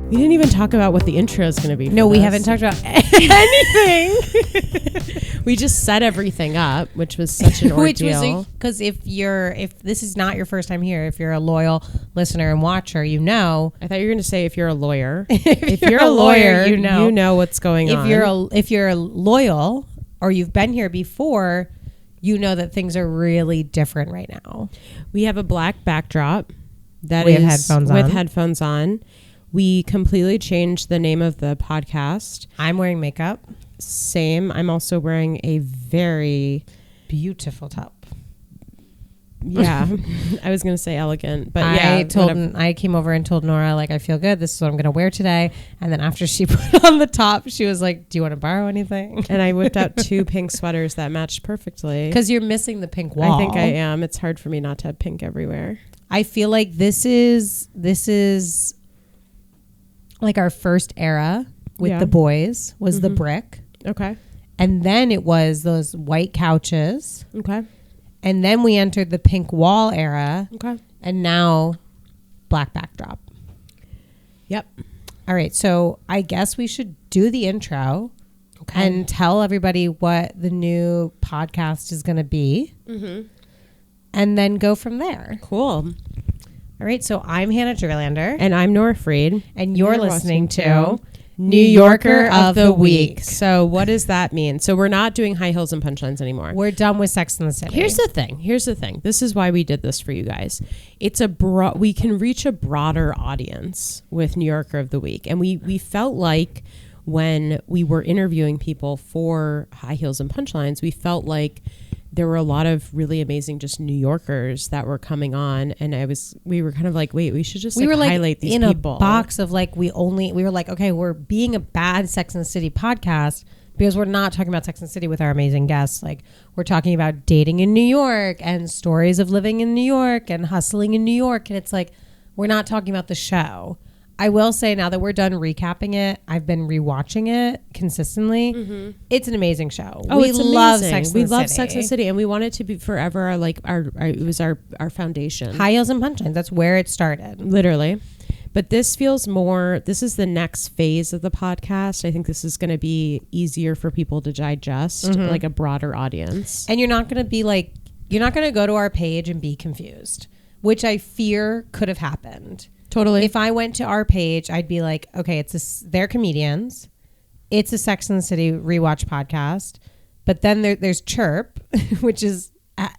We didn't even talk about what the intro is going to be. No, we haven't talked about anything. We just set everything up, which was such an ordeal. Because if this is not your first time here, if you're a loyal listener and watcher, you know. I thought you were going to say if you're a lawyer. if you're a lawyer, you know what's going on. If you're loyal or you've been here before, you know that things are really different right now. We have a black backdrop that with is with headphones on. We completely changed the name of the podcast. I'm wearing makeup. Same. I'm also wearing a very beautiful top. Yeah. I was going to say elegant, but I came over and told Nora, like, I feel good. This is what I'm going to wear today. And then after she put on the top, she was like, do you want to borrow anything? And I whipped out 2 pink sweaters that matched perfectly. Because you're missing the pink wall. I think I am. It's hard for me not to have pink everywhere. I feel like this is like our first era with the boys was the brick. Okay. And then it was those white couches. Okay. And then we entered the pink wall era. Okay. And now black backdrop. Yep. All right. So I guess we should do the intro and tell everybody what the new podcast is going to be. Mm-hmm. And then go from there. Cool. All right, so I'm Hannah Gerlander. And I'm Nora Freed. And you're listening to New Yorker of the Week. So what does that mean? So we're not doing High Heels and Punchlines anymore. We're done with Sex and the City. Here's the thing. This is why we did this for you guys. It's we can reach a broader audience with New Yorker of the Week. And we felt like when we were interviewing people for High Heels and Punchlines, we felt like there were a lot of really amazing just New Yorkers that were coming on, and we were kind of like, wait, we should just highlight these people. In a box of like, we were like, okay, we're being a bad Sex and the City podcast because we're not talking about Sex and the City with our amazing guests. Like, we're talking about dating in New York and stories of living in New York and hustling in New York, and it's like, we're not talking about the show. I will say, now that we're done recapping it, I've been rewatching it consistently. Mm-hmm. It's an amazing show. Oh, we love Sex and the City. We love Sex and the City, and we want it to be forever. It was our foundation. High Heels and Punchlines. That's where it started, literally. But this feels more. This is the next phase of the podcast. I think this is going to be easier for people to digest, like a broader audience. And you're not going to go to our page and be confused, which I fear could have happened. Totally. If I went to our page, I'd be like, okay, they're comedians. It's a Sex and the City rewatch podcast. But then there's Chirp, which is...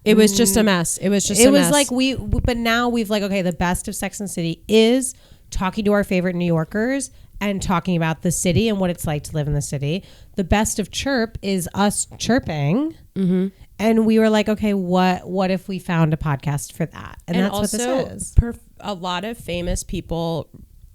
it was just a mess. It was like but now we've like, okay, the best of Sex and the City is talking to our favorite New Yorkers and talking about the city and what it's like to live in the city. The best of Chirp is us chirping. Mm-hmm. And we were like, okay, what if we found a podcast for that? And that's also, what this is. A lot of famous people,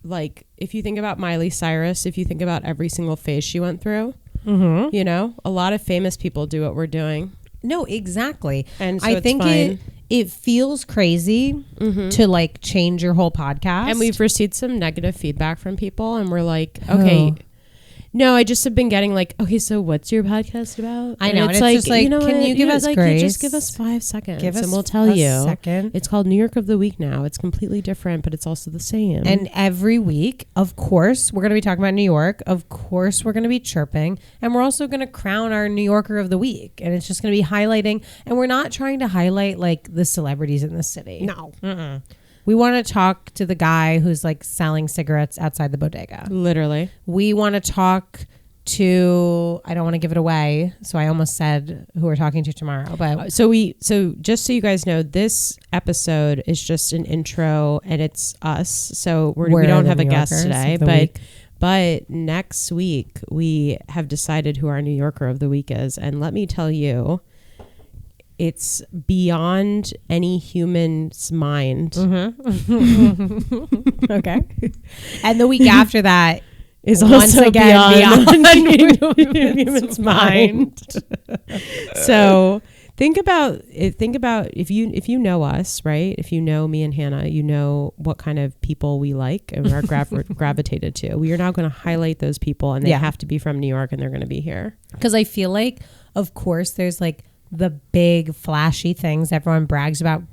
like if you think about Miley Cyrus, if you think about every single phase she went through, you know, a lot of famous people do what we're doing. No, exactly. And so I think it feels crazy to like change your whole podcast. And we've received some negative feedback from people, and we're like, okay. No, I just have been getting like, okay, so what's your podcast about? I know. And it's just like, you know, can you give us grace? Just give us 5 seconds and we'll tell you. Second. It's called New York of the Week now. It's completely different, but it's also the same. And every week, of course, we're going to be talking about New York. Of course, we're going to be chirping. And we're also going to crown our New Yorker of the Week. And it's just going to be highlighting. And we're not trying to highlight like the celebrities in the city. No. Mm-mm. We want to talk to the guy who's like selling cigarettes outside the bodega. Literally. We want to talk to, I don't want to give it away, so I almost said who we're talking to tomorrow. But so just so you guys know, this episode is just an intro and it's us. So we don't have a guest today, but next week we have decided who our New Yorker of the Week is. And let me tell you, it's beyond any human's mind. Mm-hmm. Okay. And the week after that is also beyond human's mind. So think about if you know us, right? If you know me and Hannah, you know what kind of people we like and are gravitated to. We are now going to highlight those people, and they have to be from New York, and they're going to be here. Because I feel like, of course, there's like the big flashy things everyone brags about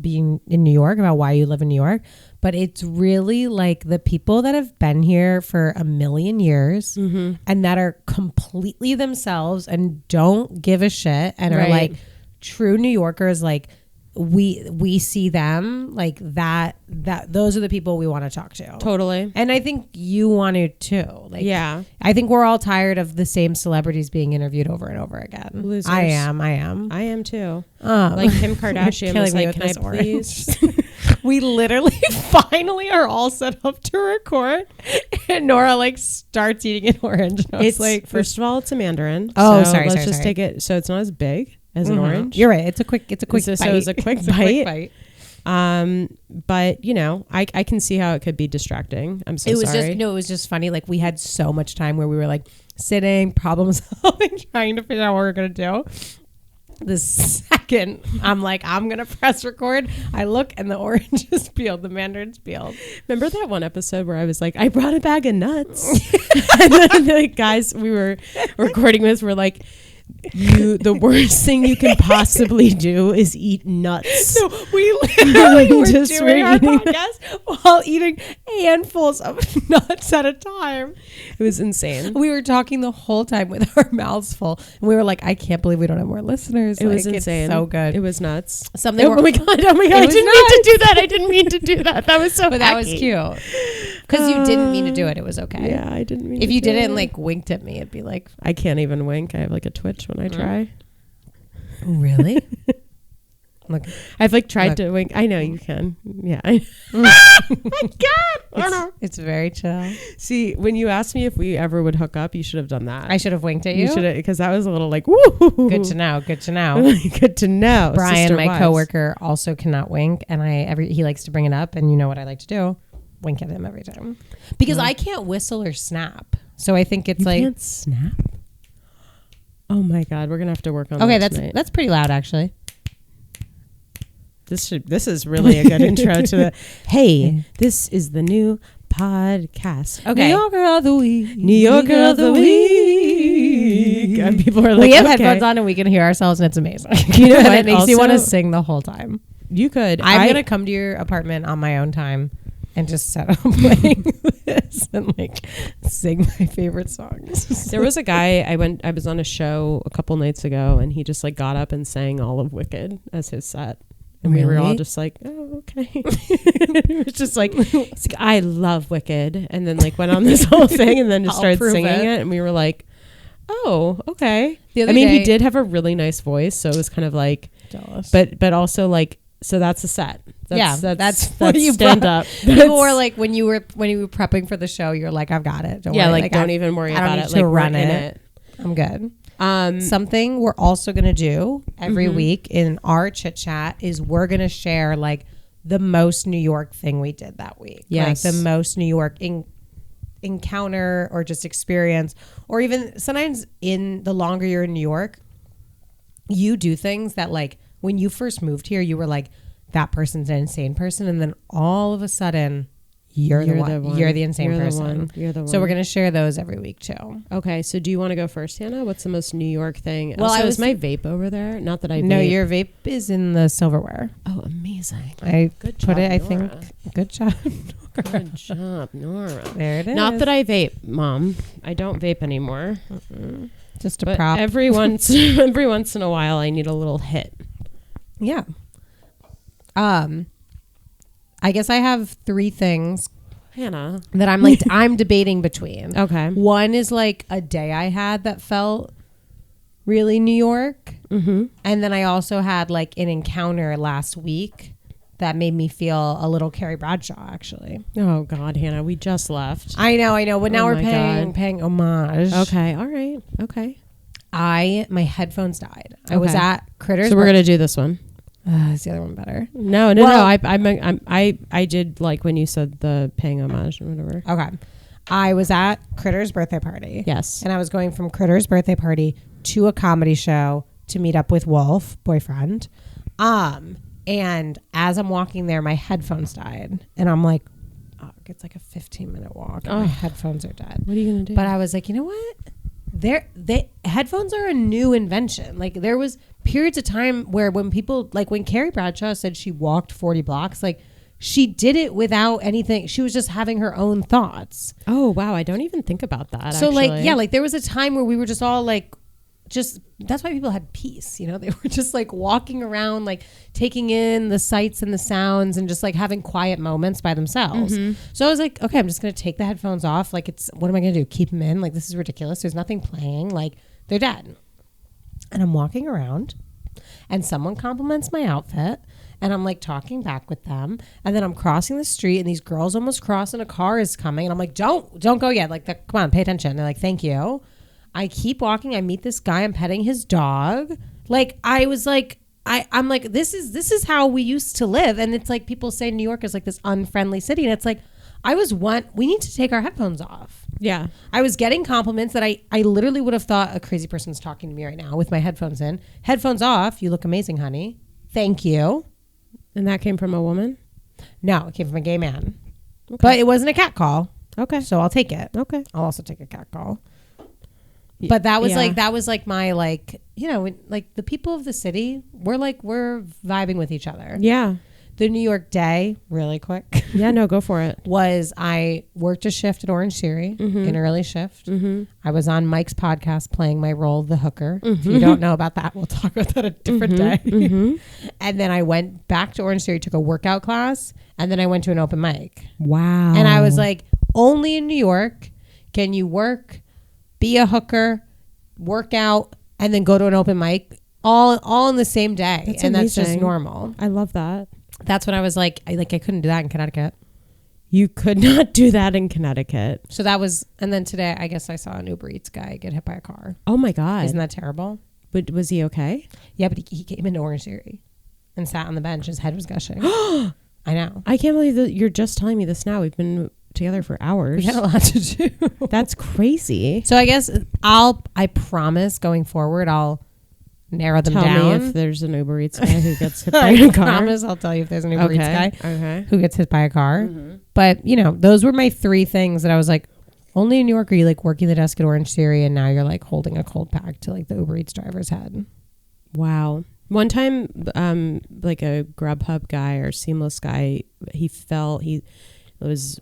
being in New York, about why you live in New York. but it's really like the people that have been here for a million years and that are completely themselves and don't give a shit and are like true New Yorkers. Like we see them like that those are the people we want to talk to. Totally. And I think you want to too. Like, yeah. I think we're all tired of the same celebrities being interviewed over and over again. Losers. I am too. Like Kim Kardashian was like, can I please? We literally finally are all set up to record and Nora like starts eating an orange. And I was It's like, first of all, it's a mandarin. Oh, so sorry. Let's just take it. So it's not as big as an orange. You're right. It's a quick bite. So it was a quick bite. But you know, I can see how it could be distracting. I'm so sorry. It was just funny. Like we had so much time where we were like sitting, problem solving, trying to figure out what we we're going to do. The second I'm like, I'm going to press record, I look and the orange is peeled. The mandarin's peeled. Remember that one episode where I was like, I brought a bag of nuts. And then the guys we were recording with were like, the worst thing you can possibly do is eat nuts. So we literally were just doing our eating podcast while eating handfuls of nuts at a time. It was insane. We were talking the whole time with our mouths full, and we were like, "I can't believe we don't have more listeners." It was like, insane. It's so good. It was nuts. Something. Oh my god! I didn't mean to do that. I didn't mean to do that. That was so. But that was cute because you didn't mean to do it. It was okay. Yeah, I didn't mean. If to you do didn't it. like winked at me, it'd be like, I can't even wink. I have like a twitch when I try. Really? Look, I've like tried to wink. I know you can. Yeah. Oh my god! it's very chill. See, when you asked me if we ever would hook up, you should have done that. I should have winked at you. You should have, because that was a little like, woo. Good to know. Good to know. Good to know. Brian, Sister my wives. coworker, also cannot wink, and he likes to bring it up, and you know what I like to do? Wink at him every time because I can't whistle or snap. So I think it's You like can't snap. Oh my god, we're gonna have to work on. Okay, that tonight. that's pretty loud actually. This is really a good intro to the. Hey, this is the new podcast. Okay. New Yorker of the week. New Yorker of the week. And people are like, We have okay. headphones on and we can hear ourselves, and it's amazing. You know And what? it makes you want to Also- sing the whole time. You could. I'm gonna come to your apartment on my own time and just set up playing this and like sing my favorite songs. There was a guy I was on a show a couple nights ago, and he just like got up and sang all of Wicked as his set. And we were all Really? just like, oh, okay. It was just like, it's like, I love Wicked. And then like went on this whole thing and then just I'll started prove singing it. it. And we were like, oh, okay. The I other mean, he day- did have a really nice voice. So it was kind of like, Jealous. but also like, so that's a set. That's what you stand brought. up. People were like, when you were prepping for the show, you're like, I've got it. Don't yeah, worry. like don't even worry I don't about need it. to Like run we're in it. I'm good. it. Something we're also going to do every week in our chit chat is we're going to share like the most New York thing we did that week. Yes. Like the most New York encounter or just experience, or even sometimes in the longer you're in New York, you do things that like when you first moved here, you were like, that person's an insane person. And then all of a sudden you're the one. You're the insane person. You're the one. So we're going to share those every week too. Okay, so do you want to go first, Hannah? What's the most New York thing? Well, Also, I was is my vape over there? Not that I No, vape. your vape is in the silverware. Oh, amazing. I Good put job, it, I Nora. think. Good job. Good job, Nora. There it is. Not that I vape, Mom. I don't vape anymore. Just a But prop. every once in a while, I need a little hit. Yeah. I guess I have 3 things Hannah. that I'm like, I'm debating between. Okay. One is like a day I had that felt really New York. Mm-hmm. And then I also had like an encounter last week that made me feel a little Carrie Bradshaw, actually. Oh God, Hannah, we just left. I know. But now Oh we're my paying homage. Okay. All right. Okay. My headphones died. I was Okay. at Critters. So we're gonna do this one. Is the other one better? No. Well- I did like when you said the paying homage or whatever. Okay. I was at Critters' birthday party. Yes. And I was going from Critters' birthday party to a comedy show to meet up with Wolf, boyfriend. And as I'm walking there, my headphones died. And I'm like, oh, it's like a 15-minute walk. And my headphones are dead. What are you gonna do? But I was like, you know what? Headphones are a new invention. Like there was periods of time where when people, like when Carrie Bradshaw said she walked 40 blocks, like she did it without anything. She was just having her own thoughts. Oh, wow. I don't even think about that. So actually. like, yeah, like there was a time where we were just all like, just, that's why people had peace, you know, they were just like walking around, like taking in the sights and the sounds and just like having quiet moments by themselves. So I was like, okay, I'm just going to take the headphones off. Like what am I going to do? Keep them in? Like, this is ridiculous. There's nothing playing. Like, they're dead. And I'm walking around and someone compliments my outfit and I'm like talking back with them. And then I'm crossing the street and these girls almost cross and a car is coming. And I'm like, don't go yet. Like, come on, pay attention. They're like, thank you. I keep walking. I meet this guy. I'm petting his dog. Like, I was like, I'm like, this is how we used to live. And it's like people say New York is like this unfriendly city. And it's like, we need to take our headphones off. Yeah. I was getting compliments that I literally would have thought a crazy person's talking to me right now with my headphones in. Headphones off. You look amazing, honey. Thank you. And that came from a woman? No, it came from a gay man. Okay. But it wasn't a cat call. Okay. So I'll take it. Okay. I'll also take a cat call. But that was like my, like, you know, like the people of the city, we're vibing with each other. Yeah. The New York day, really quick. Yeah, no, go for it. Was I worked a shift at Orange Theory, an early shift. I was on Mike's podcast playing my role, the hooker. If you don't know about that, we'll talk about that a different day. And then I went back to Orange Theory, took a workout class, and then I went to an open mic. Wow. And I was like, only in New York can you work, be a hooker, work out, and then go to an open mic all in the same day. That's and amazing. That's just normal. I love that. That's when I was like, I couldn't do that in Connecticut. You could not do that in Connecticut. So that was, and then today, I guess I saw an Uber Eats guy get hit by a car. Oh my God. Isn't that terrible? But was he okay? Yeah, but he came into Orange Theory and sat on the bench. His head was gushing. I know. I can't believe that you're just telling me this now. We've been together for hours. We had a lot to do. That's crazy. So I guess I promise going forward, I'll narrow them down. Tell me if there's an Uber Eats guy who gets hit by a car. I promise I'll tell you if there's an Uber Eats guy Okay. who gets hit by a car. But, you know, those were my three things that I was like, only in New York are you like working the desk at Orange Theory and now you're like holding a cold pack to like the Uber Eats driver's head. Wow. One time, like a Grubhub guy or Seamless guy, he was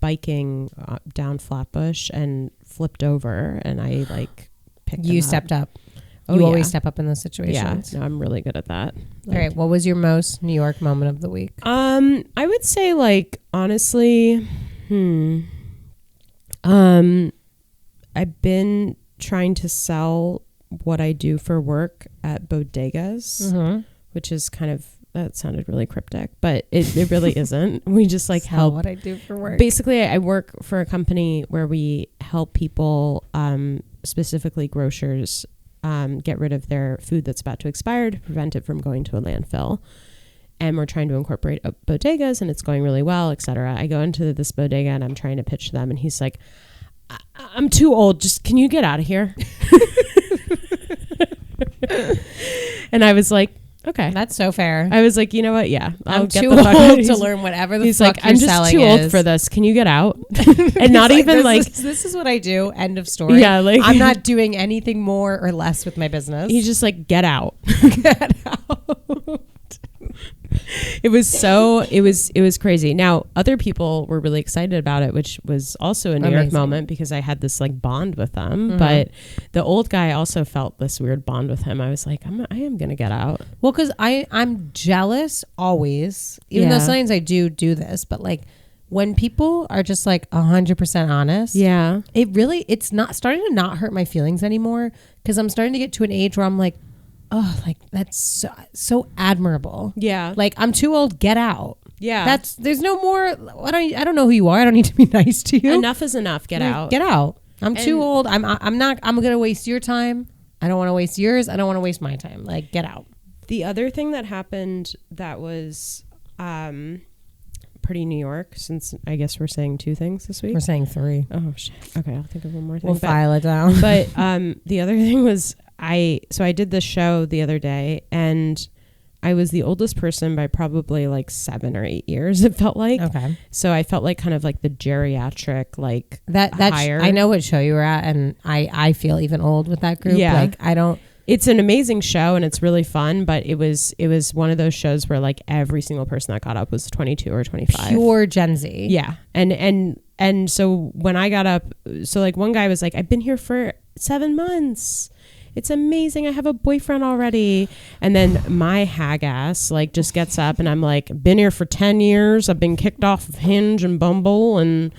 biking down Flatbush and flipped over, and I like picked him up. You stepped up. Oh, you always step up in those situations. Yeah, no, I'm really good at that. All right, what was your most New York moment of the week? I would say, like, honestly, I've been trying to sell what I do for work at bodegas, which is kind of, that sounded really cryptic, but it really isn't. We just like Sell help what I do for work. Basically, I work for a company where we help people, specifically grocers, get rid of their food that's about to expire to prevent it from going to a landfill. And we're trying to incorporate bodegas, and it's going really well, etc. I go into this bodega and I'm trying to pitch them, and he's like, I'm too old. Just, can you get out of here? And I was like, okay. That's so fair. I was like, you know what? Yeah. I'm too old to learn whatever the fuck like, I'm just too old for this. Can you get out? And not even like, this is what I do. End of story. Yeah. Like, I'm not doing anything more or less with my business. He's just like, get out. Get out. It was crazy. Now, other people were really excited about it, which was also a New York moment because I had this like bond with them. But the old guy also felt this weird bond with him. I was like, I am going to get out. Well, because I'm jealous always, even though sometimes I do this, but like when people are just like 100% honest, it's not starting to not hurt my feelings anymore because I'm starting to get to an age where I'm like, oh, like that's so admirable. Yeah. Like, I'm too old. Get out. Yeah. There's no more. I don't know who you are. I don't need to be nice to you. Enough is enough. Get out. Get out. I'm too old. I'm going to waste your time. I don't want to waste yours. I don't want to waste my time. Like, get out. The other thing that happened that was pretty New York, since I guess we're saying 2 things this week. We're saying 3. Oh, shit. Okay. I'll think of one more thing. We'll file it down. But the other thing was, I did this show the other day, and I was the oldest person by probably like 7 or 8 years, it felt like. Okay. So I felt like kind of like the geriatric, like that higher. I know what show you were at, and I feel even old with that group. Yeah. Like, I don't. It's an amazing show and it's really fun, but it was one of those shows where like every single person that got up was 22 or 25. Pure Gen Z. Yeah. And so when I got up, so like one guy was like, I've been here for 7 months. It's amazing. I have a boyfriend already. And then my hag ass like just gets up and I'm like, been here for 10 years. I've been kicked off of Hinge and Bumble and,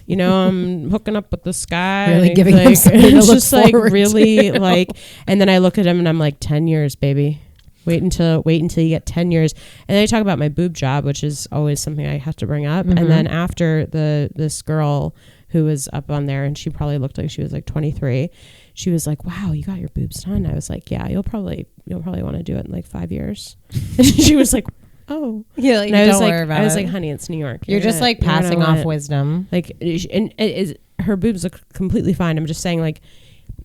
you know, I'm hooking up with this guy. Really and giving like, him something to it's look just like forward really to. like, and then I look at him and I'm like, 10 years, baby. Wait until you get 10 years. And then I talk about my boob job, which is always something I have to bring up. Mm-hmm. And then after this girl who was up on there and she probably looked like she was like 23, she was like, wow, you got your boobs done. I was like, yeah, you'll probably want to do it in like 5 years. And she was like, oh, Yeah, like, and I was don't like, worry about I was it. like, honey, it's New York. You're just like passing off wisdom. Like, and her boobs look completely fine. I'm just saying, like,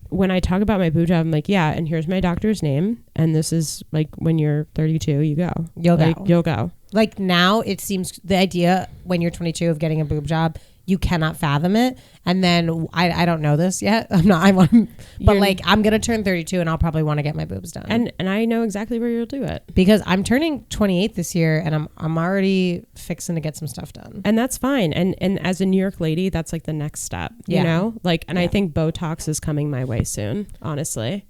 when I talk about my boob job, I'm like, yeah, and here's my doctor's name, and this is like when you're 32, you go. You'll go. Like now, it seems the idea when you're 22 of getting a boob job, you cannot fathom it. And then I don't know this yet. I'm like I'm gonna turn 32 and I'll probably want to get my boobs done. And I know exactly where you'll do it because I'm turning 28 this year and I'm already fixing to get some stuff done. And that's fine. And as a New York lady, that's like the next step. You know, like, and I think Botox is coming my way soon. Honestly.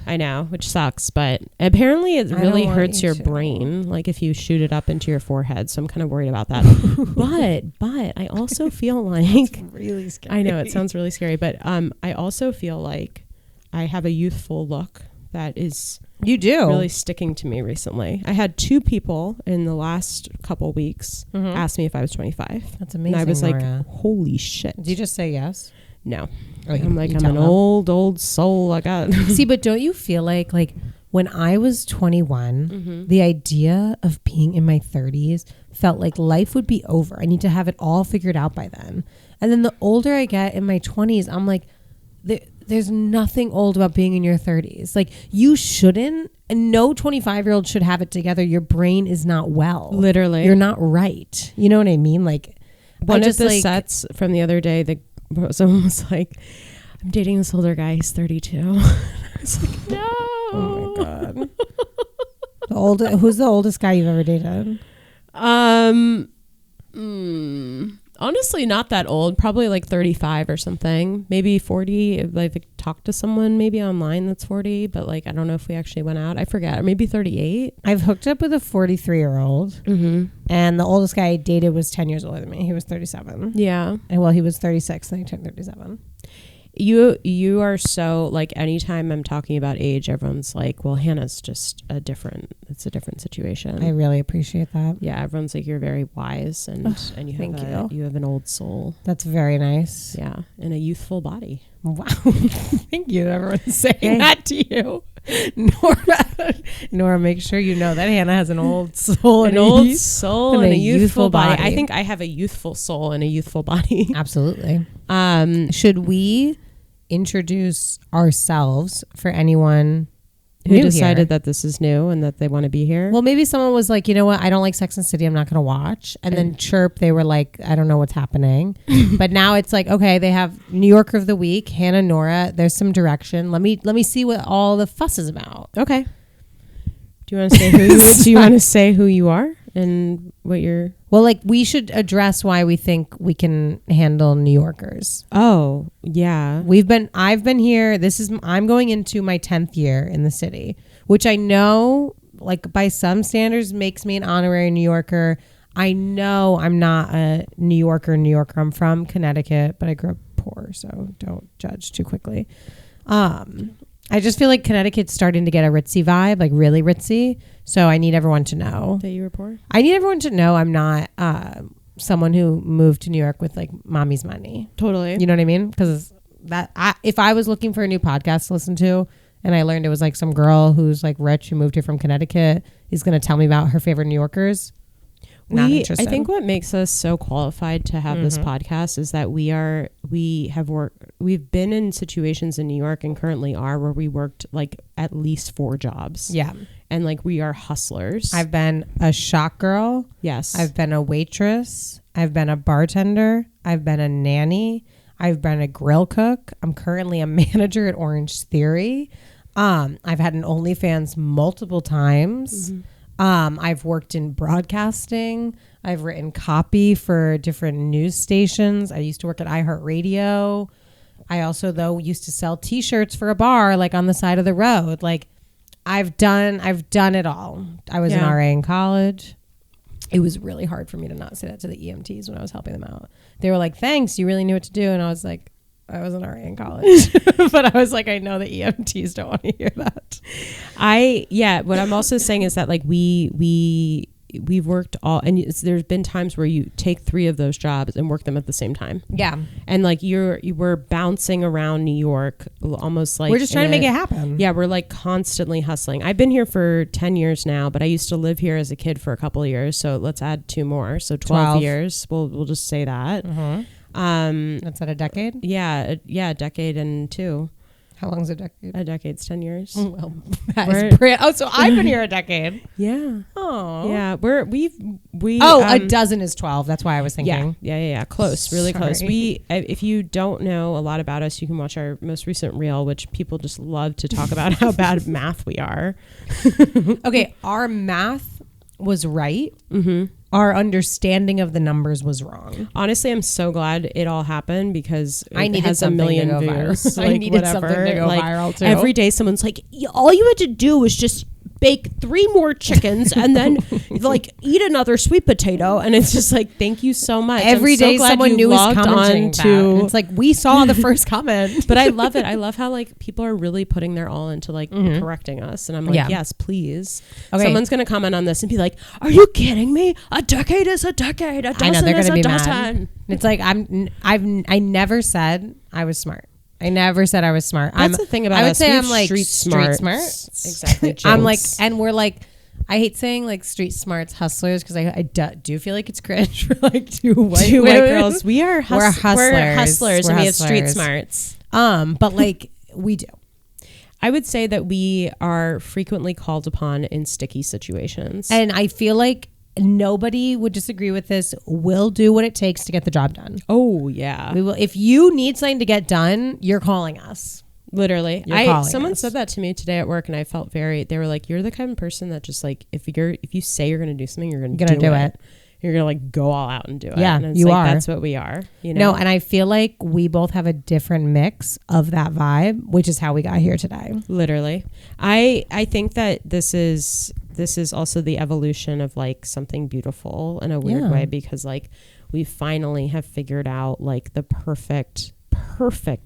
I know, which sucks, but apparently it really hurts your brain, like if you shoot it up into your forehead. So I'm kind of worried about that. but I also feel like really scary. I know it sounds really scary, but I also feel like I have a youthful look that is really sticking to me recently. I had 2 people in the last couple weeks ask me if I was 25. That's amazing. And I was Nora. like, holy shit. Did you just say yes? No. Oh, I'm like, I'm an old soul. I got See, but don't you feel like when I was 21, the idea of being in my 30s felt like life would be over. I need to have it all figured out by then. And then the older I get in my 20s, I'm like, there's nothing old about being in your 30s. Like you shouldn't, and no 25-year-old should have it together. Your brain is not well. Literally. You're not right. You know what I mean? Like one of the sets from the other day, someone was like, I'm dating this older guy. He's 32. I was like, no. Oh my God. Who's the oldest guy you've ever dated? Honestly, not that old. Probably like 35 or something. Maybe 40. If I talked to someone maybe online that's 40, but like I don't know if we actually went out. I forget. Or maybe 38. I've hooked up with a 43-year-old, and the oldest guy I dated was 10 years older than me. He was 37. Yeah. And well, he was 36, then he turned 37. You are so like anytime I'm talking about age, everyone's like, well, Hannah's just it's a different situation. I really appreciate that. Yeah, everyone's like, you're very wise and you have an old soul. That's very nice. Yeah, and a youthful body. Wow. Thank you. Everyone's saying that to you. Nora, make sure you know that Hannah has an old soul. And a youthful body. I think I have a youthful soul and a youthful body. Absolutely. Should we introduce ourselves for anyone who decided that this is new and that they want to be here? Well, maybe someone was like, you know what, I don't like Sex and the City, I'm not going to watch. And then chirp, they were like, I don't know what's happening. But now it's like, okay, they have New Yorker of the Week, Hanna and Nora. There's some direction. Let me see what all the fuss is about. Okay. Do you want to say do you want to say who you are and what you're? Well, like we should address why we think we can handle New Yorkers. Oh, yeah. I've been here. I'm going into my 10th year in the city, which I know like by some standards makes me an honorary New Yorker. I know I'm not a New Yorker. I'm from Connecticut, but I grew up poor, so don't judge too quickly. I just feel like Connecticut's starting to get a ritzy vibe, like really ritzy. So I need everyone to know that you were poor. I need everyone to know I'm not someone who moved to New York with like mommy's money. Totally. You know what I mean? Because if I was looking for a new podcast to listen to and I learned it was like some girl who's like rich who moved here from Connecticut is going to tell me about her favorite New Yorkers. Not interested. I think what makes us so qualified to have this podcast is that we've been in situations in New York and currently are where we worked like at least 4 jobs. Yeah. And like we are hustlers. I've been a shop girl. Yes. I've been a waitress. I've been a bartender. I've been a nanny. I've been a grill cook. I'm currently a manager at Orange Theory. I've had an OnlyFans multiple times. I've worked in broadcasting. I've written copy for different news stations. I used to work at iHeartRadio. I also, though, used to sell T-shirts for a bar, like on the side of the road. Like, I've done it all. I was an RA in college. It was really hard for me to not say that to the EMTs when I was helping them out. They were like, "Thanks, you really knew what to do," and I was like, I was an RA in college, but I was like, I know the EMTs don't want to hear that. What I'm also saying is that like we've worked all, and there's been times where you take 3 of those jobs and work them at the same time. Yeah. And like you were bouncing around New York almost like we're just trying to make it happen. Yeah. We're like constantly hustling. I've been here for 10 years now, but I used to live here as a kid for a couple of years. So let's add 2 more. So 12 years. We'll just say that. That's at a decade? Yeah, a decade and 2. How long is a decade? A decade's 10 years. Well, so I've been here a decade. Yeah. Oh. Yeah, we a dozen is 12. That's why I was thinking. Yeah. Close, really close. If you don't know a lot about us, you can watch our most recent reel, which people just love to talk about how bad at math we are. Okay, our math was right. Our understanding of the numbers was wrong. Honestly, I'm so glad it all happened because I needed has a million to go views. Viral. Like, I needed something to go like, viral too. Every day someone's like, all you had to do was just bake 3 more chickens and then like eat another sweet potato, and it's just like, thank you so much. Every day someone new is commenting to it's like, we saw the first comment. But I love it. I love how like people are really putting their all into like correcting us, and I'm like, yes, please. Okay. Someone's gonna comment on this and be like, are you kidding me? A decade is a decade. A dozen is a dozen. It's like I never said I was smart. I never said I was smart. That's the thing about us. I would say I'm like street smart. Exactly. I'm like, and we're like, I hate saying like street smarts hustlers because I do feel like it's cringe for like two white girls. We are we're hustlers. We're hustlers and we have street smarts. But like we do. I would say that we are frequently called upon in sticky situations. And I feel like nobody would disagree with this. We'll do what it takes to get the job done. Oh yeah, we will. If you need something to get done, you're calling us. Literally, someone said that to me today at work, and I felt they were like, "You're the kind of person that just like if you say you're going to do something, you're going to do it. You're going to like go all out and do it." Yeah, and it's you like, are. That's what we are. You know? No, and I feel like we both have a different mix of that vibe, which is how we got here today. Literally, I think that this is also the evolution of like something beautiful in a weird way, because like we finally have figured out like the perfect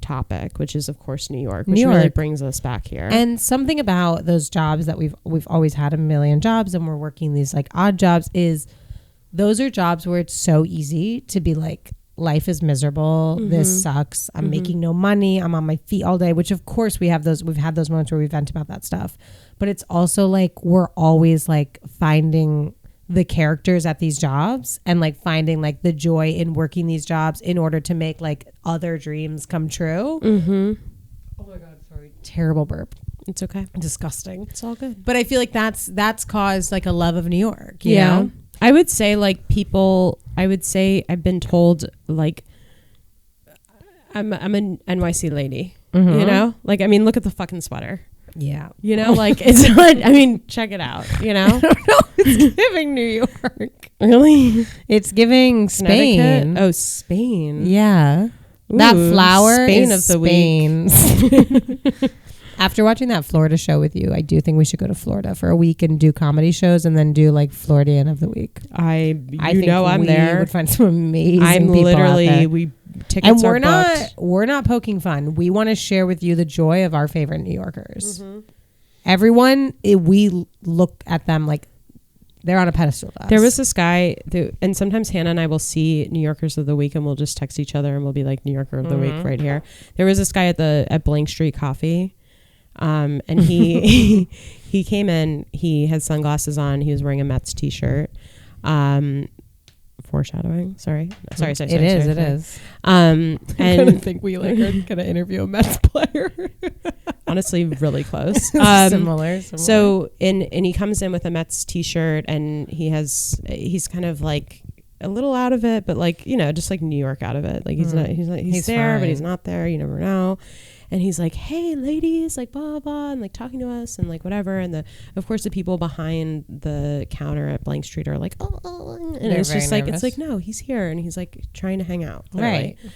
topic, which is of course New York, which really brings us back here. And something about those jobs that we've always had a million jobs and we're working these like odd jobs is those are jobs where it's so easy to be like, life is miserable. This sucks. I'm making no money. I'm on my feet all day, which of course we've had those moments where we vent about that stuff. But it's also like we're always like finding the characters at these jobs and like finding like the joy in working these jobs in order to make like other dreams come true. Oh my God, sorry. Terrible burp. It's okay. Disgusting. It's all good. But I feel like that's caused like a love of New York. You know? I would say like I've been told like I'm an NYC lady, you know, like, I mean, look at the fucking sweater. Yeah. You know, like it's not, I mean, check it out, you know. I don't know. It's giving New York. Really? It's giving Spain. Oh, Spain. Yeah. Ooh, that flower Spain is of the week. After watching that Florida show with you, I do think we should go to Florida for a week and do comedy shows and then do like Floridian of the week. I think I'm there. We would find some amazing I'm people literally out there. Tickets and are we're not poking fun. We want to share with you the joy of our favorite New Yorkers. Everyone, we look at them like they're on a pedestal. There was this guy, and sometimes Hannah and I will see New Yorkers of the week, and we'll just text each other, and we'll be like New Yorker of the week right here. There was this guy at Blank Street Coffee, and he he came in. He had sunglasses on. He was wearing a Mets t-shirt. Foreshadowing. Sorry. It is. And I think we like are gonna interview a Mets player. Honestly, really close. Similar. So and he comes in with a Mets t-shirt, and he's kind of like a little out of it, but like, you know, just like New York out of it. Like he's there, fine. but he's not there. You never know. And he's like, hey, ladies, like, blah, blah, blah, and like talking to us and like whatever. And of course, the people behind the counter at Blank Street are like, oh. And it's just like, it's like, no, he's here. And he's like trying to hang out. Literally. Right.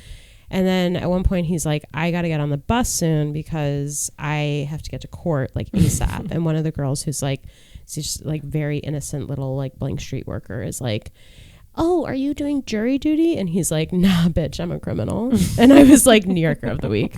And then at one point he's like, I got to get on the bus soon because I have to get to court like ASAP. And one of the girls who's like, she's just like very innocent little like Blank Street worker is like, oh, are you doing jury duty? And he's like, nah, bitch, I'm a criminal. And I was like, New Yorker of the week.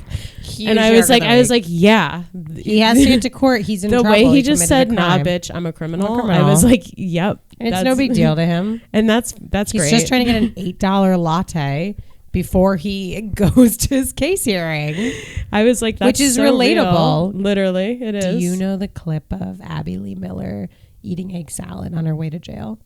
And I was like, yeah. He has to get to court. He's in trouble. The way he just said, nah, bitch, I'm a criminal. I was like, yep. It's no big deal to him. And that's great. He's just trying to get an $8 latte before he goes to his case hearing. I was like, that's which is so relatable. Real. Literally, it is. Do you know the clip of Abby Lee Miller eating egg salad on her way to jail?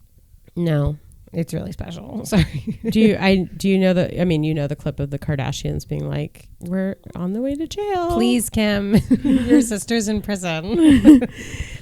No. It's really special. Sorry. Do you know the clip of the Kardashians being like, we're on the way to jail. Please, Kim, your sister's in prison.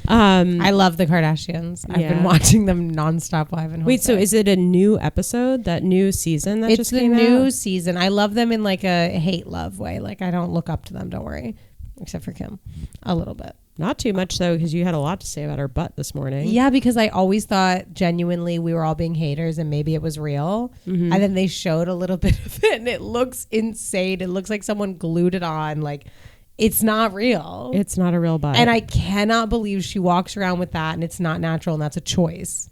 I love the Kardashians. I've been watching them nonstop live and wait, so is it a new episode, that new season that just came out? It's the new season. I love them in like a hate love way. Like I don't look up to them, don't worry. Except for Kim. A little bit. Not too much, though, because you had a lot to say about her butt this morning. Yeah, because I always thought genuinely we were all being haters and maybe it was real. Mm-hmm. And then they showed a little bit of it and it looks insane. It looks like someone glued it on. Like, it's not real. It's not a real butt. And I cannot believe she walks around with that and it's not natural and that's a choice.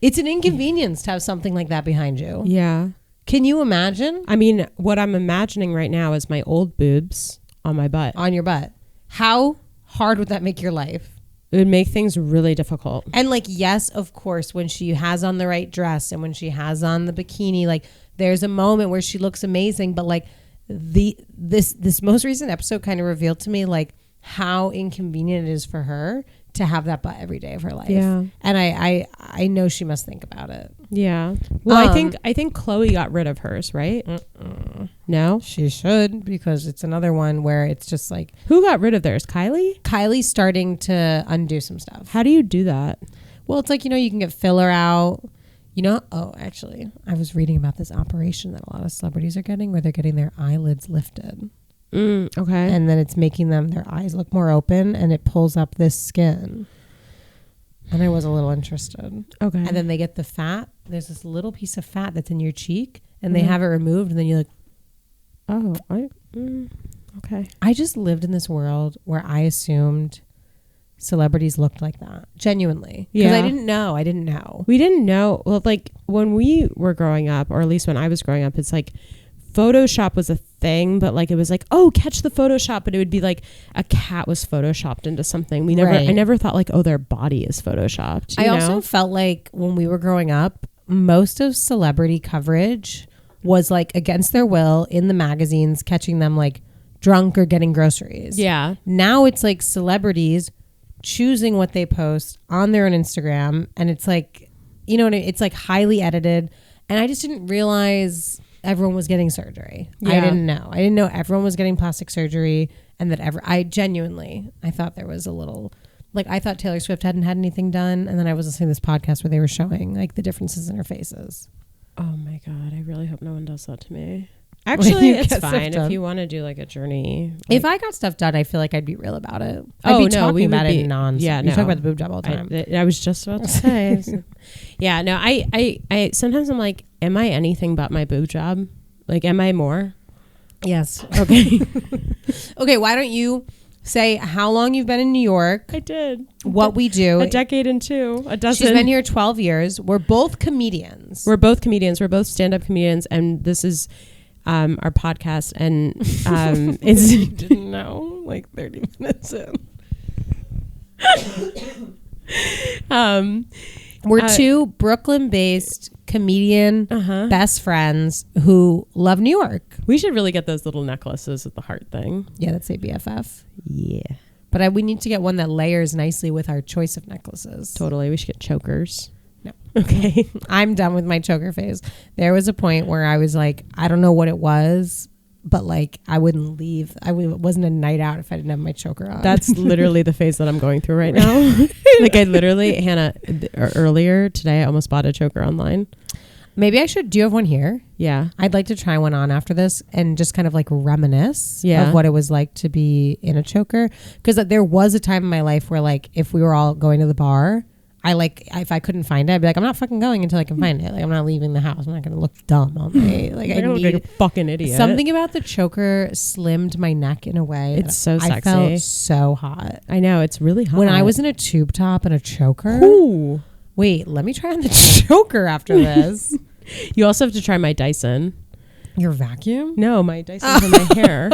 It's an inconvenience to have something like that behind you. Yeah. Can you imagine? I mean, what I'm imagining right now is my old boobs on my butt. On your butt. How hard would that make your life? It would make things really difficult. And like, yes, of course, when she has on the right dress and when she has on the bikini, like there's a moment where she looks amazing. But like this most recent episode kind of revealed to me like how inconvenient it is for her to have that butt every day of her life. Yeah. And I know she must think about it. Yeah. Well, I think Khloe got rid of hers, right? No? She should, because it's another one where it's just like, who got rid of theirs? Kylie? Kylie's starting to undo some stuff. How do you do that? Well, it's like, you know, you can get filler out. You know, actually, I was reading about this operation that a lot of celebrities are getting where they're getting their eyelids lifted. Okay. And then it's making their eyes look more open and it pulls up this skin. And I was a little interested. Okay. And then they get the fat. There's this little piece of fat that's in your cheek and they have it removed and then you're like, oh, okay. I just lived in this world where I assumed celebrities looked like that. Genuinely. Because I didn't know. We didn't know. Well, like when we were growing up, or at least when I was growing up, it's like Photoshop was a thing, but like it was like, oh, catch the Photoshop, but it would be like a cat was photoshopped into something. I never thought like, oh, their body is photoshopped. I also felt like when we were growing up, most of celebrity coverage was like against their will in the magazines, catching them like drunk or getting groceries. Yeah. Now it's like celebrities choosing what they post on their own Instagram, and it's like, you know what I mean? It's like highly edited, and I just didn't realize everyone was getting surgery. Yeah. I didn't know everyone was getting plastic surgery, and that I thought there was a little, like, I thought Taylor Swift hadn't had anything done, and then I was listening to this podcast where they were showing like the differences in her faces. Oh my God, I really hope no one does that to me. Actually, it's fine if you want to do like a journey. Like, if I got stuff done, I feel like I'd be real about it. We talk about it nonsense. Yeah, you talk about the boob job all the time. I was just about to say. Yeah, no, I sometimes I'm like, am I anything but my boob job? Like, am I more? Yes. Okay. Okay, why don't you say how long you've been in New York? I did. What we do. A decade and two. A dozen. She's been here 12 years. We're both comedians. We're both stand-up comedians, and this is our podcast, and it's you didn't know, like 30 minutes in. We're two Brooklyn-based comedian best friends who love New York. We should really get those little necklaces with the heart thing. Yeah, that's a BFF. Yeah. But we need to get one that layers nicely with our choice of necklaces. Totally. We should get chokers. No. Okay. I'm done with my choker phase. There was a point where I was like, I don't know what it was, but like I wouldn't leave. It wasn't a night out if I didn't have my choker on. That's literally the phase that I'm going through right now. Like I literally, Hannah, earlier today I almost bought a choker online. Maybe I should. Do you have one here? Yeah. I'd like to try one on after this and just kind of like reminisce Yeah. of what it was like to be in a choker. Because there was a time in my life where like if we were all going to the bar, if I couldn't find it, I'd be like, I'm not fucking going until I can find it. Like I'm not leaving the house. I'm not going to look dumb all night. Like I look like a fucking idiot. Something about the choker slimmed my neck in a way. It's so sexy. I felt so hot. I know, it's really hot. When I was in a tube top and a choker. Ooh. Wait, let me try on the choker after this. You also have to try my Dyson. Your vacuum? No, my Dyson for my hair.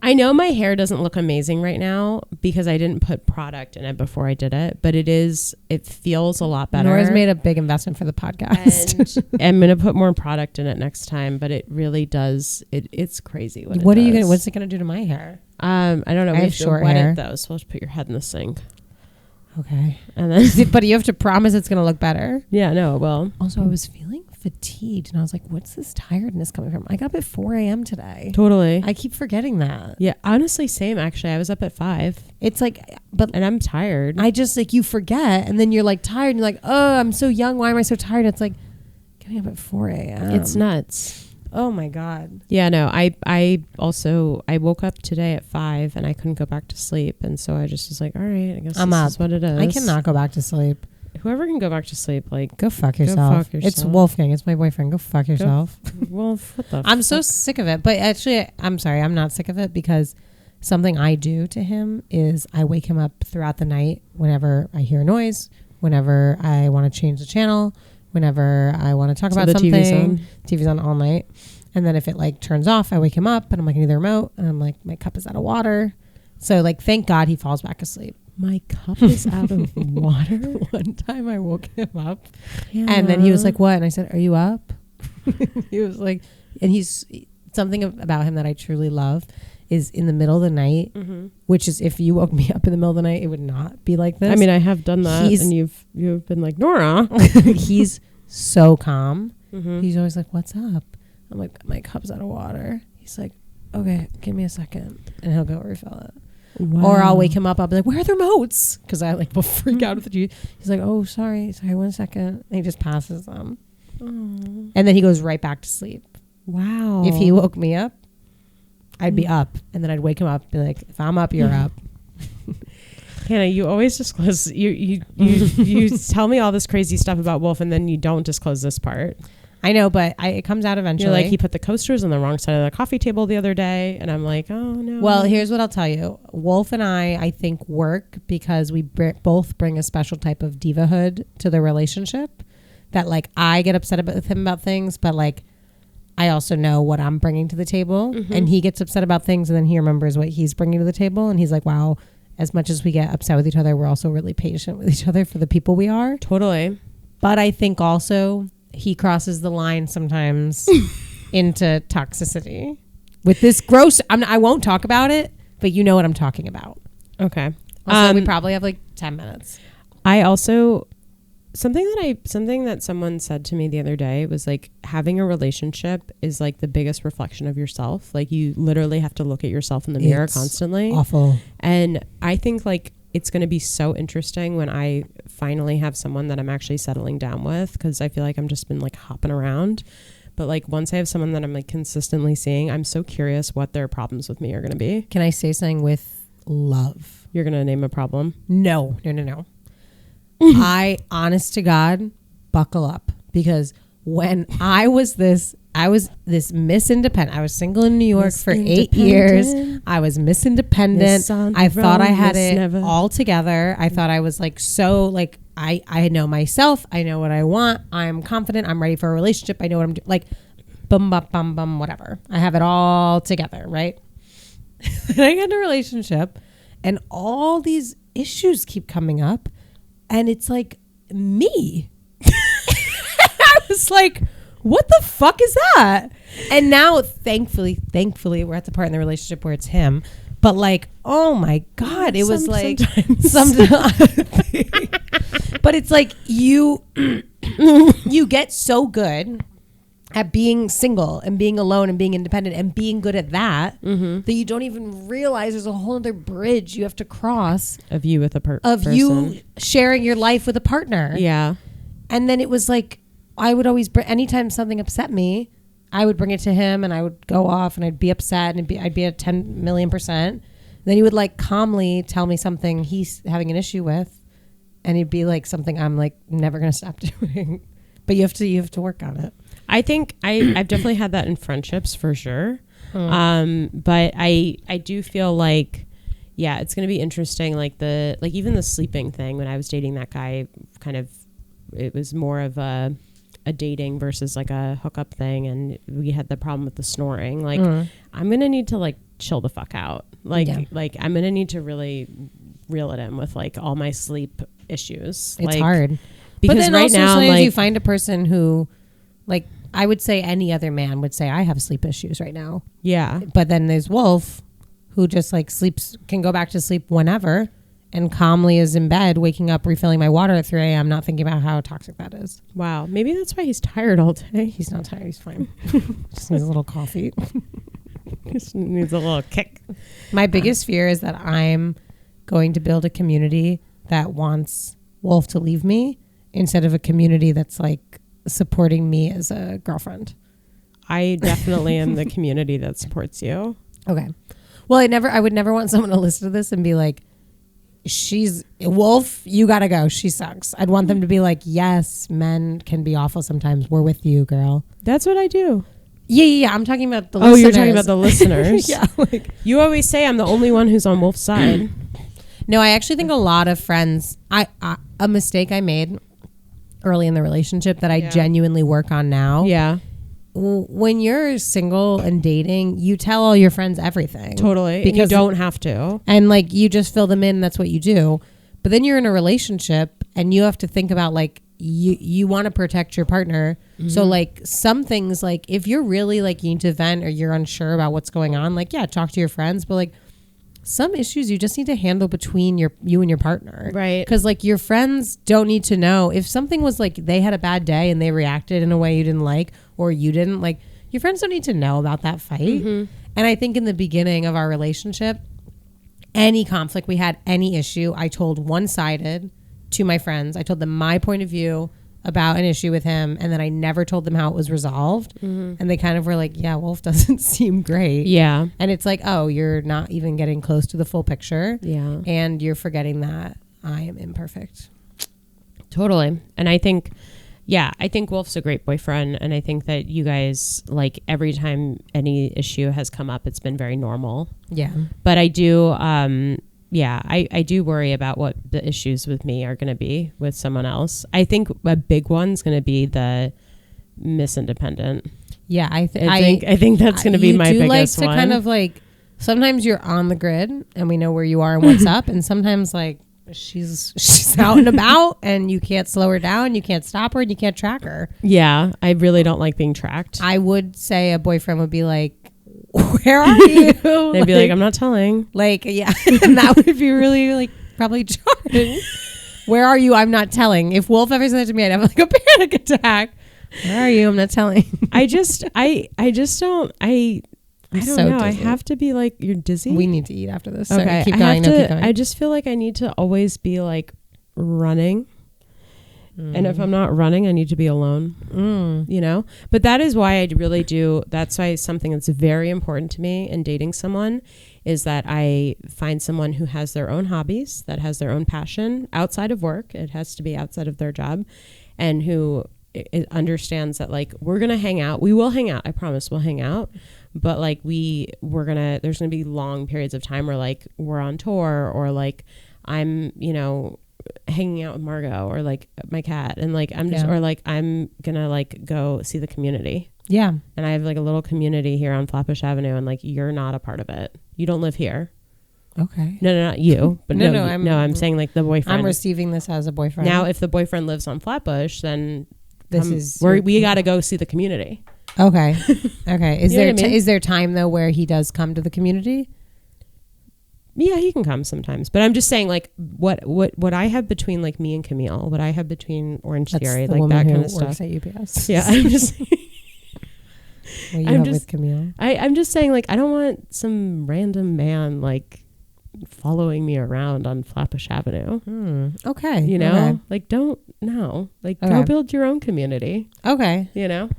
I know my hair doesn't look amazing right now because I didn't put product in it before I did it, but it feels a lot better. Nora's made a big investment for the podcast. And I'm going to put more product in it next time, but it really does. It's crazy. What's it going to do to my hair? I don't know. I have short hair. It though, so let's put your head in the sink. Okay. And then, but you have to promise it's going to look better. Yeah, no, it will. Also, I was feeling fatigued and I was like, what's this tiredness coming from? I got up at 4 a.m. today. Totally. I keep forgetting that. Yeah, honestly, same actually. I was up at 5. It's like, and I'm tired. I just like, you forget and then you're like tired and you're like, oh, I'm so young. Why am I so tired? It's like getting up at 4 a.m. It's nuts. Oh my God. Yeah, no, I woke up today at 5 and I couldn't go back to sleep. And so I just was like, all right, I guess I'm this up. is what it is. I cannot go back to sleep. Whoever can go back to sleep, like, go fuck yourself. It's Wolfgang. It's my boyfriend. Go fuck yourself. Wolf, what the I'm so sick of it. But actually, I'm sorry. I'm not sick of it because something I do to him is I wake him up throughout the night whenever I hear a noise, whenever I want to change the channel, whenever I want to talk about something. TV's on all night. And then if it like turns off, I wake him up and I'm like, I need the remote. And I'm like, my cup is out of water. So like, thank God he falls back asleep. My cup is out of water. One time I woke him up and then he was like, what? And I said, are you up? He was like, and he's something about him that I truly love is in the middle of the night, which is if you woke me up in the middle of the night, it would not be like this. I mean, I have done that and you've been like, Nora. He's so calm. He's always like, what's up? I'm like, my cup's out of water. He's like, okay, give me a second. And he'll go refill it. Wow. Or I'll wake him up. I'll be like, where are the remotes? Because I like will freak out with you. He's like, oh, sorry, 1 second. And he just passes them. And then he goes right back to sleep. Wow. If he woke me up, I'd be up. And then I'd wake him up and be like, if I'm up, you're up. Hannah, you always disclose, you tell me all this crazy stuff about Wolf and then you don't disclose this part. I know, but it comes out eventually. You're like, he put the coasters on the wrong side of the coffee table the other day. And I'm like, oh, no. Well, here's what I'll tell you. Wolf and I think, work because we both bring a special type of divahood to the relationship that, like, I get upset with him about things, but, like, I also know what I'm bringing to the table. And he gets upset about things, and then he remembers what he's bringing to the table. And he's like, wow, as much as we get upset with each other, we're also really patient with each other for the people we are. Totally. But I think also he crosses the line sometimes into toxicity with this gross. I won't talk about it, but you know what I'm talking about. Okay. Also, we probably have like 10 minutes. I also something that someone said to me the other day was like, having a relationship is like the biggest reflection of yourself. Like you literally have to look at yourself in the mirror constantly. Awful. And I think like it's going to be so interesting when I finally have someone that I'm actually settling down with, because I feel like I'm just been like hopping around. But like once I have someone that I'm like consistently seeing, I'm so curious what their problems with me are going to be. Can I say something with love? You're going to name a problem? No. I, honest to God, buckle up, because when I was this Miss Independent. I was single in New York for 8 years. I was Miss Independent. I thought I had it all together. I thought I was like, so like, I know myself. I know what I want. I'm confident. I'm ready for a relationship. I know what I'm doing. Like, bum, bum, bum, bum, whatever. I have it all together, right? Then I get in a relationship and all these issues keep coming up. And it's like, me. I was like, what the fuck is that? And now, thankfully, we're at the part in the relationship where it's him. But like, oh my God, it was like, sometimes. But it's like you get so good at being single and being alone and being independent and being good at that, that you don't even realize there's a whole other bridge you have to cross of you with a person. You sharing your life with a partner. Yeah. And then it was like, I would always anytime something upset me, I would bring it to him and I would go off and I'd be upset and I'd be at 10 million %. Then he would like calmly tell me something he's having an issue with, and he'd be like something I'm like never going to stop doing. But you have to work on it. I think I've definitely had that in friendships for sure. But I do feel like, yeah, it's going to be interesting. Like even the sleeping thing, when I was dating that guy, it was more of a dating versus like a hookup thing, and we had the problem with the snoring. Like I'm going to need to like chill the fuck out. Like I'm going to need to really reel it in with like all my sleep issues. It's like, hard. Because but then right also now, sometimes like, you find a person who, like, I would say any other man would say, I have sleep issues right now. Yeah. But then there's Wolf, who just like can go back to sleep whenever and calmly is in bed, waking up, refilling my water at 3 a.m., not thinking about how toxic that is. Wow. Maybe that's why he's tired all day. He's not tired. He's fine. Just needs a little coffee. Just needs a little kick. My biggest fear is that I'm going to build a community that wants Wolf to leave me, instead of a community that's like supporting me as a girlfriend. I definitely am the community that supports you. Okay. Well, I would never want someone to listen to this and be like, she's Wolf, you gotta go, she sucks. I'd want them to be like, yes, men can be awful sometimes, we're with you, girl. That's what I do. Yeah. I'm talking about the listeners. Oh, you're talking about the listeners. Yeah. Like, you always say I'm the only one who's on Wolf's side. No, I actually think a lot of friends, a mistake I made early in the relationship that I genuinely work on now. Yeah. When you're single and dating, you tell all your friends everything. Totally. Because you don't have to. And like you just fill them in. That's what you do. But then you're in a relationship and you have to think about like you want to protect your partner. Mm-hmm. So like some things, like if you're really like you need to vent or you're unsure about what's going on, like talk to your friends. But like some issues you just need to handle between you and your partner. Right. Because like your friends don't need to know if something was like they had a bad day and they reacted in a way you didn't like, or you didn't like, your friends don't need to know about that fight. Mm-hmm. And I think in the beginning of our relationship, any conflict we had, any issue, I told one-sided to my friends. I told them my point of view about an issue with him, and then I never told them how it was resolved. Mm-hmm. And they kind of were like, yeah, Wolf doesn't seem great. Yeah. And it's like, oh, you're not even getting close to the full picture. Yeah. And you're forgetting that I am imperfect. Totally. And I think Wolf's a great boyfriend, and I think that you guys, like, every time any issue has come up, it's been very normal. Yeah. But I do I do worry about what the issues with me are going to be with someone else. I think a big one's going to be the Miss Independent. Yeah, I think that's going to be my biggest one. You do like to kind of like, sometimes you're on the grid and we know where you are and what's up, and sometimes like she's out and about and you can't slow her down, you can't stop her, and you can't track her. Yeah, I really don't like being tracked. I would say a boyfriend would be like, where are you? They'd be like, I'm not telling. Like, yeah. And that would be really like probably jarring. Where are you? I'm not telling. If Wolf ever said that to me, I'd have like a panic attack. Where are you? I'm not telling. I don't know. I have to be like, you're dizzy. We need to eat after this. Okay. Sorry, keep going. I just feel like I need to always be like running. And if I'm not running, I need to be alone, you know? But that is why I really do. That's why something that's very important to me in dating someone is that I find someone who has their own hobbies, that has their own passion outside of work. It has to be outside of their job, and who understands that like, we're going to hang out. We will hang out. I promise we'll hang out. But like there's going to be long periods of time where like we're on tour, or like I'm, hanging out with Margot or like my cat, and like I'm just or like I'm gonna like go see the community. Yeah. And I have like a little community here on Flatbush Avenue, and like you're not a part of it. You don't live here. Okay. No, not you. But I'm saying like the boyfriend. I'm receiving this as a boyfriend. Now if the boyfriend lives on Flatbush, then we gotta go see the community. Okay. Okay. Is there time though where he does come to the community? Yeah, he can come sometimes, but I'm just saying, like, what I have between like me and Camille, what I have between Orange Theory, like that kind of stuff. At UPS. Yeah, I'm just. With Camille. I'm just saying, like, I don't want some random man like following me around on Flatbush Avenue. Okay. You know, Okay. like don't no, like Okay. go build your own community. Okay. You know.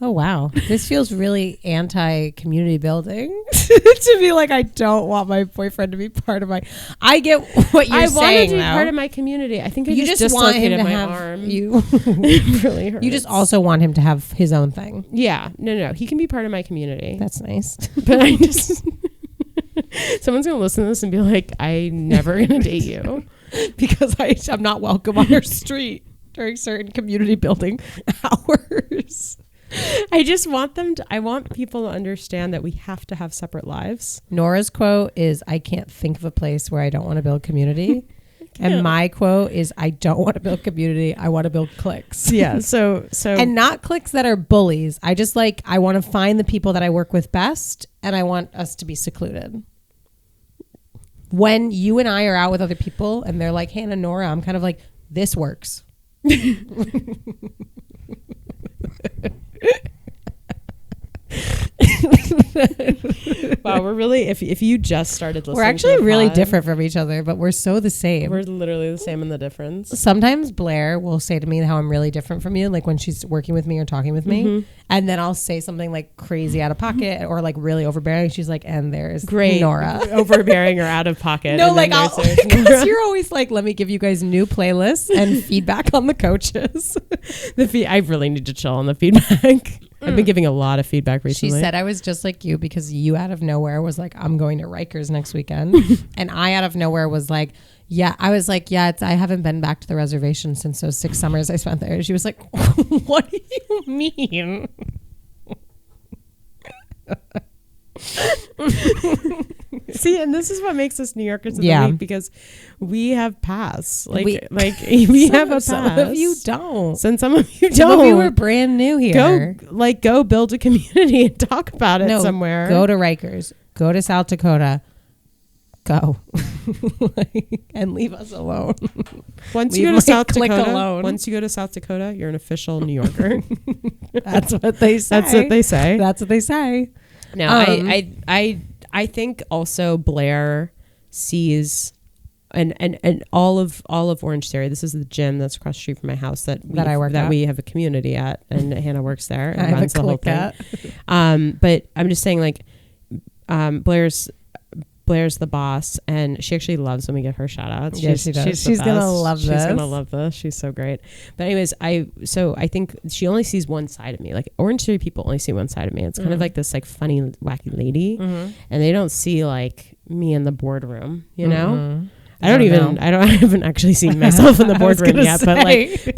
Oh, wow. This feels really anti-community building to be like, I don't want my boyfriend to be part of my... I get what you're saying, I wanted to be though. part of my community. I think I You just want him dislocated to my have arm. you. It really hurts. You just also want him to have his own thing. Yeah. No. He can be part of my community. That's nice. But I just... Someone's going to listen to this and be like, I'm never going to date you. Because I'm not welcome on our street during certain community building hours. I just want I want people to understand that we have to have separate lives. Nora's quote is, I can't think of a place where I don't want to build community. And my quote is, I don't want to build community. I want to build cliques. Yeah. So and not cliques that are bullies. I just I want to find the people that I work with best, and I want us to be secluded. When you and I are out with other people and they're like, Hanna and Nora, I'm kind of like, this works. Wow, we're really if you just started listening, We're actually to the really pod, different from each other, but we're so the same. We're literally the same in the difference. Sometimes Blair will say to me how I'm really different from you, like when she's working with me or talking with me, and then I'll say something like crazy out of pocket or like really overbearing. She's like, and there's Great, Nora. overbearing or out of pocket. No, and like then there's because you're always like, let me give you guys new playlists and feedback on the coaches. I really need to chill on the feedback. I've been giving a lot of feedback recently. She said I was just like you because you out of nowhere was like, I'm going to Rikers next weekend. And I out of nowhere was like, yeah, I was like, yeah, I haven't been back to the reservation since those 6 summers I spent there. She was like, what do you mean? See, and this is what makes us New Yorkers of the Yeah. week, because we have pass. We have a pass. Some of you don't. And some of you Some don't. of you were brand new here. Go build a community and talk about it somewhere. Go to Rikers. Go to South Dakota. Go. And leave us alone. Once Leave you go my to South clique Dakota, alone. once you go to South Dakota, you're an official New Yorker. That's what they say. That's what they say. That's what they say. No, I think also Blair sees and all of Orange Theory. This is the gym that's across the street from my house that we have a community at, and Hanna works there and runs the whole thing. But I'm just saying, like, Blair's the boss, and she actually loves when we give her shout outs. Yeah, she does. She's gonna love this. She's gonna love this. She's so great. But anyways, I think she only sees one side of me. Like, Orange Theory people only see one side of me. It's kind of like this like funny, wacky lady, and they don't see like me in the boardroom, you know? I haven't actually seen myself in the boardroom yet, but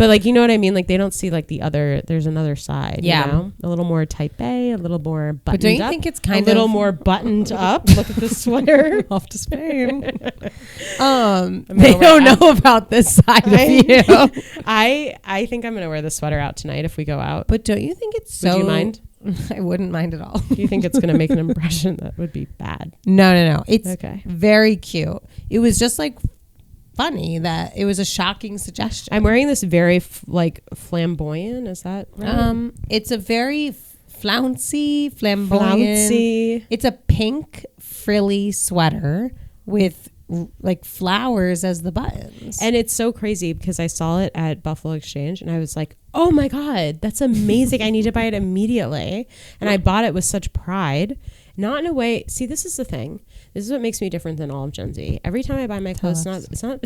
like, you know what I mean? Like, they don't see like there's another side, you know? A little more type A, a little more buttoned up. But don't you think it's kind of a little more buttoned up? Look at this sweater. Off to Spain. They don't know about this side of you. I think I'm going to wear the sweater out tonight if we go out. But don't you think it's so... Would you mind? I wouldn't mind at all. Do you think it's going to make an impression that would be bad? No. It's okay. Very cute. It was just like funny that it was a shocking suggestion. I'm wearing this very flamboyant. Is that right? It's a very flouncy, flamboyant. It's a pink frilly sweater with like flowers as the buttons. And it's so crazy because I saw it at Buffalo Exchange and I was like, oh my God, that's amazing. I need to buy it immediately. And I bought it with such pride. Not in a way. See, this is the thing. This is what makes me different than all of Gen Z. Every time I buy my clothes, it's not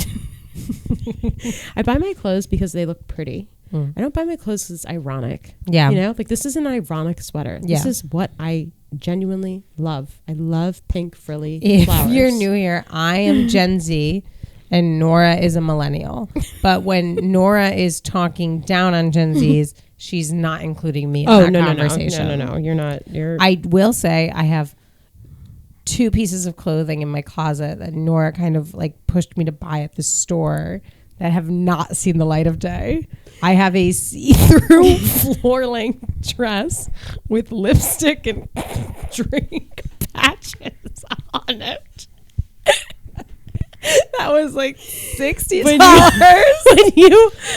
I buy my clothes because they look pretty. I don't buy my clothes because it's ironic. Yeah. You know, like, this is an ironic sweater. This is what I genuinely love. I love pink frilly flowers. If you're new here, I am Gen Z and Nora is a millennial. But when Nora is talking down on Gen Zs, she's not including me in that conversation. No. You're not. I will say I have 2 pieces of clothing in my closet that Nora kind of like pushed me to buy at the store that have not seen the light of day. I have a see-through floor-length dress with lipstick and drink patches on it. That was like $60.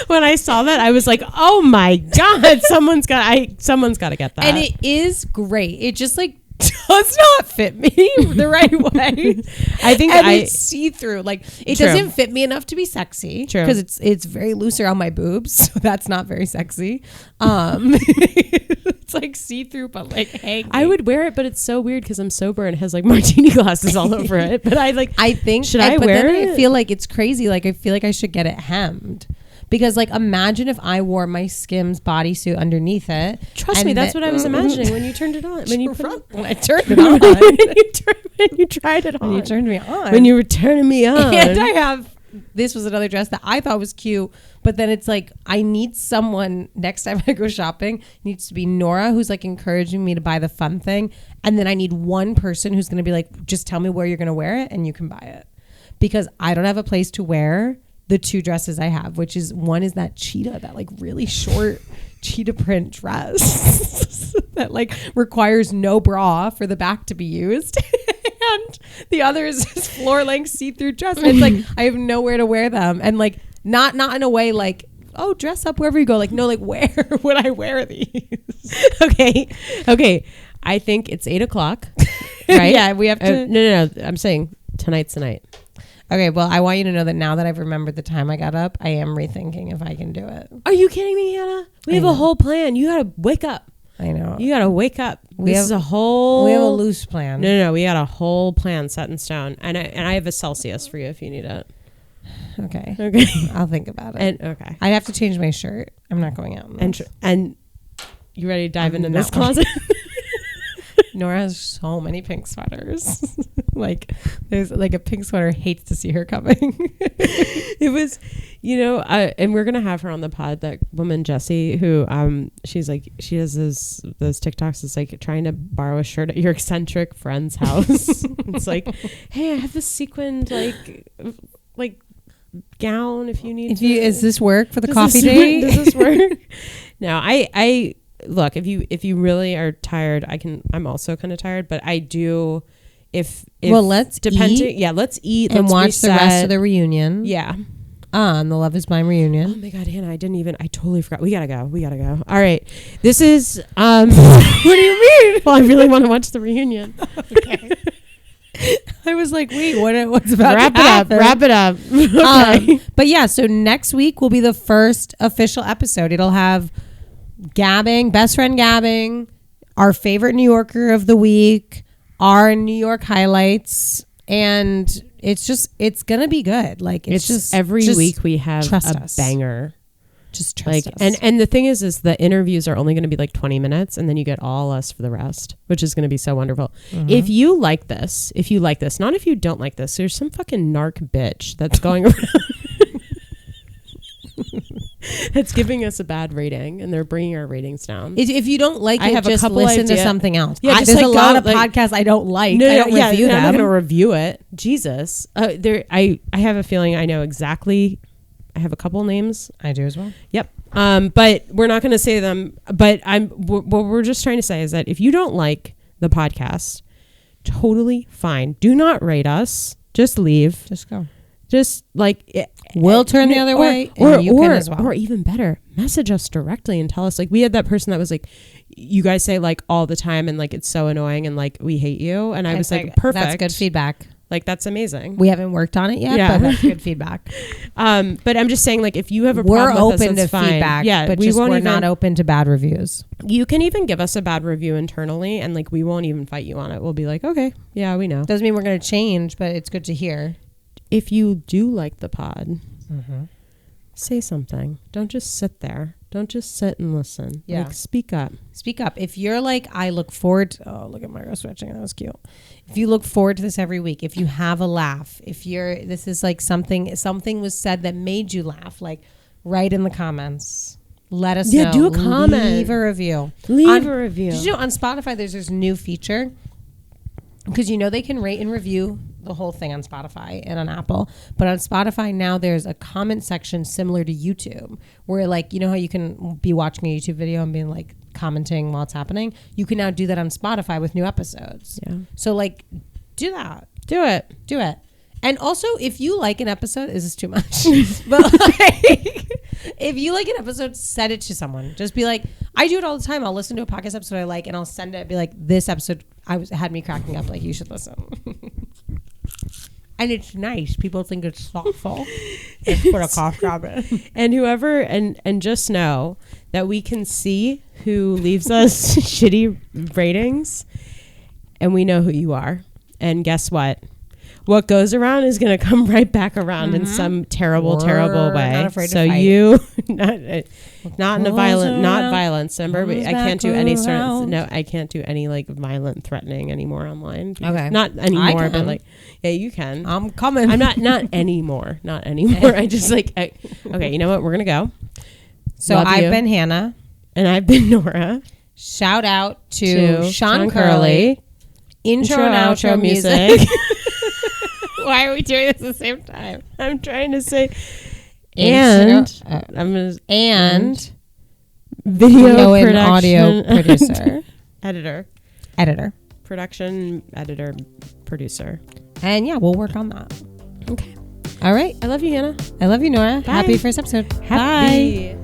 When I saw that, I was like, oh my God, someone's got to get that. And it is great. It just like does not fit me the right way. I think it's see-through. Like it True. doesn't fit me enough to be sexy. True. Because it's very loose around my boobs, so that's not very sexy. It's like see-through, but like hanging. I would wear it, but it's so weird because I'm sober and it has like martini glasses all over it. But I think should I wear it? I feel like it's crazy. Like I feel like I should get it hemmed. Because like imagine if I wore my Skims bodysuit underneath it. Trust me, that's what I was imagining when you turned it on. When I turned it on. when you tried it on. When you turned me on. When you were turning me on. And this was another dress that I thought was cute, but then it's like I need someone next time I go shopping. It needs to be Nora, who's like encouraging me to buy the fun thing, and then I need one person who's going to be like, just tell me where you're going to wear it and you can buy it, because I don't have a place to wear the two dresses I have, which is one is that cheetah, that like really short cheetah print dress that like requires no bra for the back to be used. And the other is this floor length see-through dress. And it's like, I have nowhere to wear them. And like, not in a way like, oh, dress up wherever you go. Like, no, like where would I wear these? Okay. I think it's 8:00, right? Yeah, we have to. No. I'm saying tonight's the night. Okay, well, I want you to know that now that I've remembered the time I got up, I am rethinking if I can do it. Are you kidding me, Hannah? We have a whole plan. You gotta wake up. I know. You gotta wake up. We have a loose plan. No. We got a whole plan set in stone, and I have a Celsius for you if you need it. Okay. I'll think about it. And okay, I have to change my shirt. I'm not going out. And you ready to dive into this closet? Nora has so many pink sweaters. Like there's like a pink sweater hates to see her coming. It was, and we're gonna have her on the pod. That woman Jessie, who she's like, she does those TikToks. It's like trying to borrow a shirt at your eccentric friend's house. It's like, hey, I have this sequined like gown if you need. Is this work for the coffee date? Does this work? No, I look, if you really are tired, I'm also kind of tired, but I do. If let's eat. Yeah, let's eat and let's watch reset. the rest of the reunion. Yeah. The Love Is Mine reunion. Oh my God, Hannah, I totally forgot. We gotta go. All right. This is what do you mean? Well, I really want to watch the reunion. Okay. I was like, wait, what's about Wrap it up. Okay. But yeah, so next week will be the first official episode. It'll have gabbing, best friend gabbing, our favorite New Yorker of the week, our New York highlights, and it's gonna be good. Like it's just every week we have a banger. Just trust us. And the thing is the interviews are only going to be like 20 minutes, and then you get all us for the rest, which is going to be so wonderful. Mm-hmm. If you like this, not if you don't like this, there's some fucking narc bitch that's going around. That's giving us a bad rating, and they're bringing our ratings down. If you don't like it, just listen to something else. Yeah, there's a lot of podcasts I don't like. I don't review them. I'm not going to review it. Jesus. I have a feeling I know exactly. I have a couple names. I do as well. Yep. But we're not going to say them. But what we're just trying to say is that if you don't like the podcast, totally fine. Do not rate us. Just leave. Just go. Just we'll turn the other way, and you can as well. Or even better, message us directly and tell us. Like, we had that person that was like, you guys say like all the time, and like it's so annoying, and like we hate you. And I was like, perfect. That's good feedback. Like, that's amazing. We haven't worked on it yet, but that's good feedback. But I'm just saying, like, if you have a problem we're with open us, to feedback, yeah, but we're not open to bad reviews. You can even give us a bad review internally, and like we won't even fight you on it. We'll be like, okay, yeah, we know. Doesn't mean we're going to change, but it's good to hear. If you do like the pod, say something. Don't just sit there. Don't just sit and listen. Yeah. Like, speak up. Speak up. If you're like, I look forward to, oh, look at Margo stretching. That was cute. If you look forward to this every week, if you have a laugh, this is like something was said that made you laugh, like write in the comments. Let us know. Do a comment. Leave a review. Leave a review. Did you know on Spotify there's this new feature? Because they can rate and review the whole thing on Spotify and on Apple. But on Spotify now there's a comment section similar to YouTube where like, how you can be watching a YouTube video and being like commenting while it's happening. You can now do that on Spotify with new episodes. Yeah. So like do that. Do it. And also if you like an episode, is this too much? But like, if you like an episode, send it to someone. Just be like, I do it all the time. I'll listen to a podcast episode I like and I'll send it, be like, this episode had me cracking up, like, you should listen. And it's nice. People think it's thoughtful. It's put a cough drop in. And whoever, and just know that we can see who leaves us shitty ratings, and we know who you are. And guess what? What goes around is going to come right back around in some terrible way. Not afraid so to fight. you, not in a violent, not violence. Remember, I can't do any sort of, no, I can't do any like violent threatening anymore online. Okay. Not anymore, but like, yeah, you can. I'm coming. I'm not anymore. Not anymore. I just like, okay, you know what? We're going to go. So Love I've you. been Hannah. And I've been Nora. Shout out to Sean Curley. Curley. Intro and outro music. Why are we doing this at the same time? I'm trying to say, and video and production audio producer, editor, production editor, producer. And yeah, we'll work on that. Okay. All right. I love you, Hannah. I love you, Nora. Bye. Happy first episode. Bye.